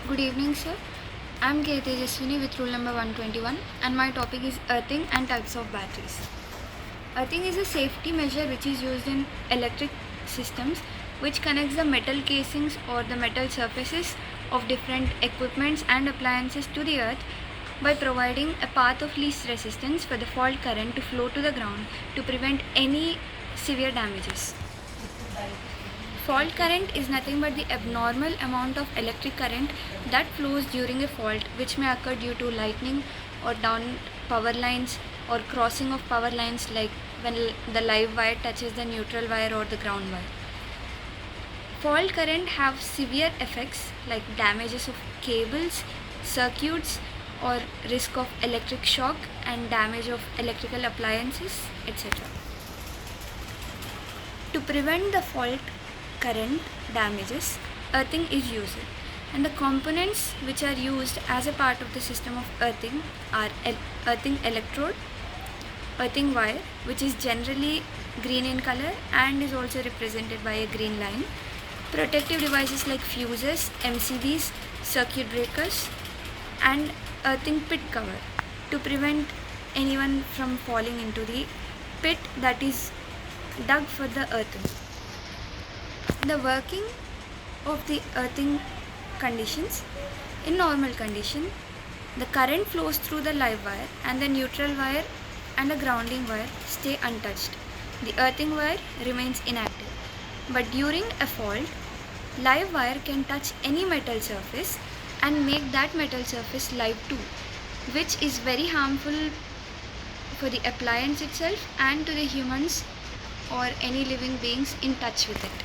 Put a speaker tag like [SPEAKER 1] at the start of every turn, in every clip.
[SPEAKER 1] Good evening, sir. I'm K. Tejaswini with rule number 121, and my topic is earthing and types of batteries. Earthing is a safety measure which is used in electric systems, which connects the metal casings or the metal surfaces of different equipments and appliances to the earth by providing a path of least resistance for the fault current to flow to the ground to prevent any severe damages. Fault current is nothing but the abnormal amount of electric current that flows during a fault, which may occur due to lightning or down power lines or crossing of power lines, like when the live wire touches the neutral wire or the ground wire. Fault current have severe effects like damages of cables, circuits, or risk of electric shock and damage of electrical appliances, etc. To prevent the fault current damages, earthing is used, and the components which are used as a part of the system of earthing are earthing electrode, earthing wire, which is generally green in color and is also represented by a green line, protective devices like fuses, MCBs, circuit breakers, and earthing pit cover to prevent anyone from falling into the pit that is dug for the earthing. The working of the earthing conditions: in normal condition, the current flows through the live wire and the neutral wire and the grounding wire stay untouched. The earthing wire remains inactive. But during a fault, live wire can touch any metal surface and make that metal surface live too, which is very harmful for the appliance itself and to the humans or any living beings in touch with it.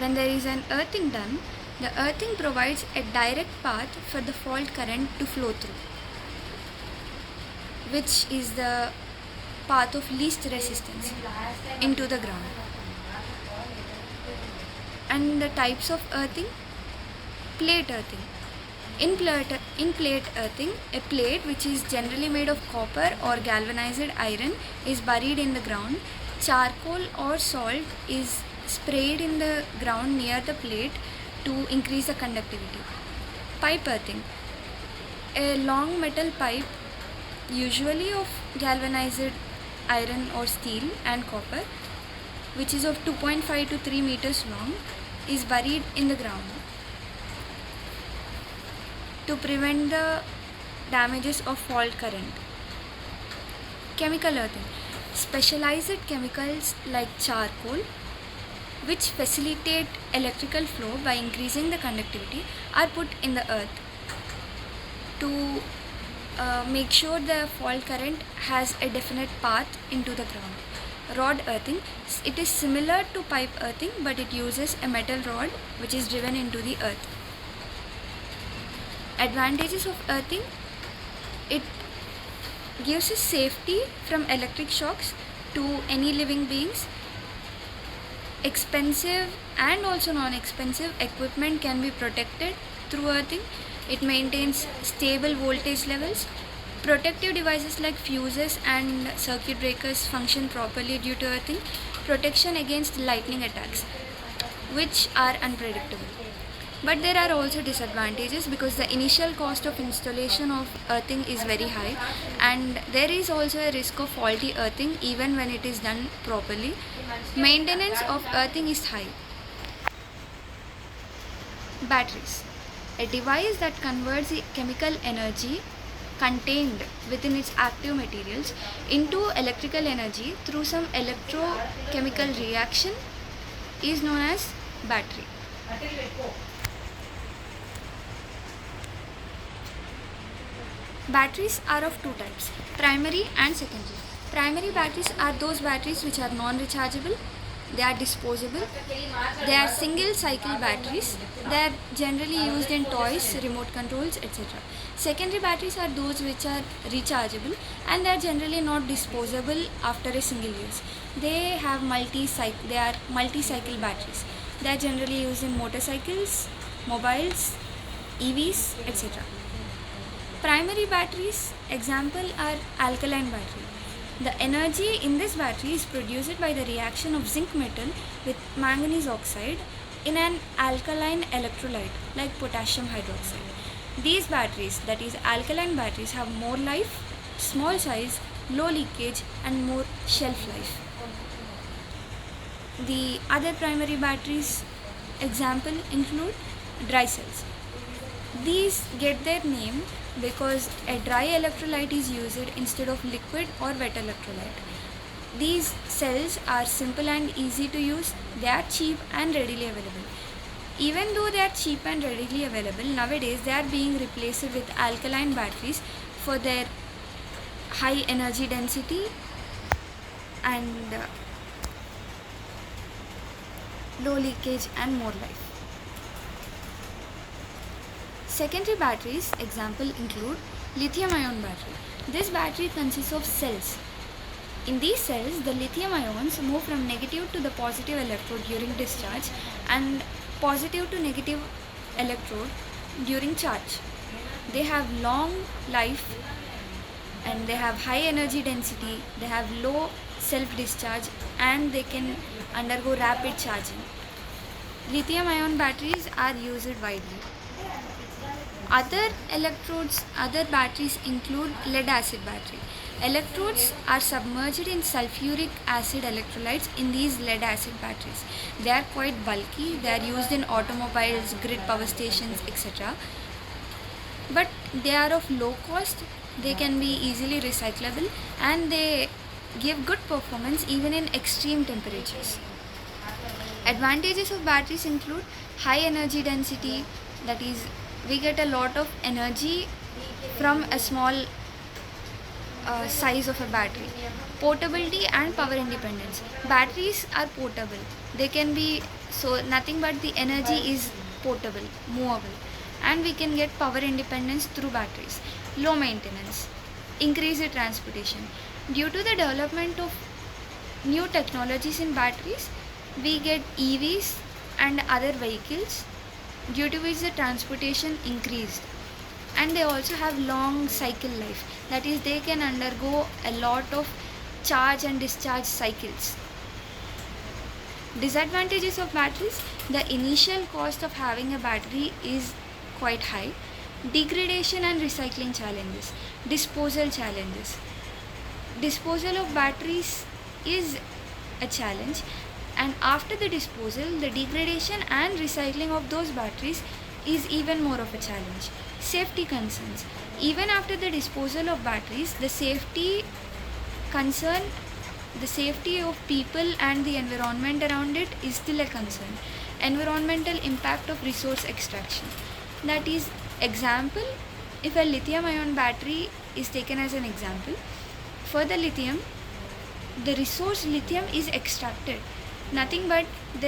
[SPEAKER 1] When there is an earthing done, the earthing provides a direct path for the fault current to flow through, which is the path of least resistance into the ground. And the types of earthing: plate earthing. In plate earthing, a plate which is generally made of copper or galvanized iron is buried in the ground. Charcoal or salt is sprayed in the ground near the plate to increase the conductivity. Pipe earthing. A long metal pipe, usually of galvanized iron or steel and copper, which is of 2.5 to 3 meters long, is buried in the ground to prevent the damages of fault current. Chemical earthing. Specialized chemicals like charcoal, which facilitate electrical flow by increasing the conductivity, are put in the earth to make sure the fault current has a definite path into the ground. Rod earthing. It is similar to pipe earthing, but it uses a metal rod which is driven into the earth. Advantages of earthing: it gives us safety from electric shocks to any living beings. Expensive and also non-expensive equipment can be protected through earthing. It maintains stable voltage levels. Protective devices like fuses and circuit breakers function properly due to earthing. Protection against lightning attacks, which are unpredictable. But there are also disadvantages because the initial cost of installation of earthing is very high, and there is also a risk of faulty earthing even when it is done properly. Maintenance of earthing is high. Batteries. A device that converts the chemical energy contained within its active materials into electrical energy through some electrochemical reaction is known as battery. Batteries are of two types: primary and secondary. Primary batteries are those batteries which are non-rechargeable, they are disposable, they are single cycle batteries, they are generally used in toys, remote controls, etc. Secondary batteries are those which are rechargeable and they are generally not disposable after a single use. They are multi-cycle batteries. They are generally used in motorcycles, mobiles, EVs, etc. Primary batteries, example are alkaline battery. The energy in this battery is produced by the reaction of zinc metal with manganese oxide in an alkaline electrolyte like potassium hydroxide. These batteries, that is alkaline batteries, have more life, small size, low leakage and more shelf life. The other primary batteries example include dry cells. These get their name because a dry electrolyte is used instead of liquid or wet electrolyte. These cells are simple and easy to use, they are cheap and readily available. Even though they are cheap and readily available, nowadays they are being replaced with alkaline batteries for their high energy density and low leakage and more life. Secondary batteries example include lithium ion battery. This battery consists of cells. In these cells, the lithium ions move from negative to the positive electrode during discharge and positive to negative electrode during charge. They have long life and they have high energy density, they have low self discharge and they can undergo rapid charging. Lithium ion batteries are used widely. Other batteries include lead acid battery. Electrodes are submerged in sulfuric acid electrolytes in these lead acid batteries. They are quite bulky, they are used in automobiles, grid power stations, etc. But they are of low cost, they can be easily recyclable and they give good performance even in extreme temperatures. Advantages of batteries include high energy density, that is, we get a lot of energy from a small size of a battery. Portability and power independence. Batteries are portable. They can be, so nothing but the energy is portable, movable, and we can get power independence through batteries. Low maintenance, increased transportation. Due to the development of new technologies in batteries, we get EVs and other vehicles, due to which the transportation increased, and they also have long cycle life, that is they can undergo a lot of charge and discharge cycles. Disadvantages of batteries: the initial cost of having a battery is quite high, degradation and recycling challenges, disposal challenges. Disposal of batteries is a challenge, and after the disposal, the degradation and recycling of those batteries is even more of a challenge. Safety concerns: even after the disposal of batteries, the safety concern, the safety of people and the environment around it is still a concern. Environmental impact of resource extraction, that is, example, if a lithium ion battery is taken as an example, for the lithium, the resource lithium is extracted, nothing but the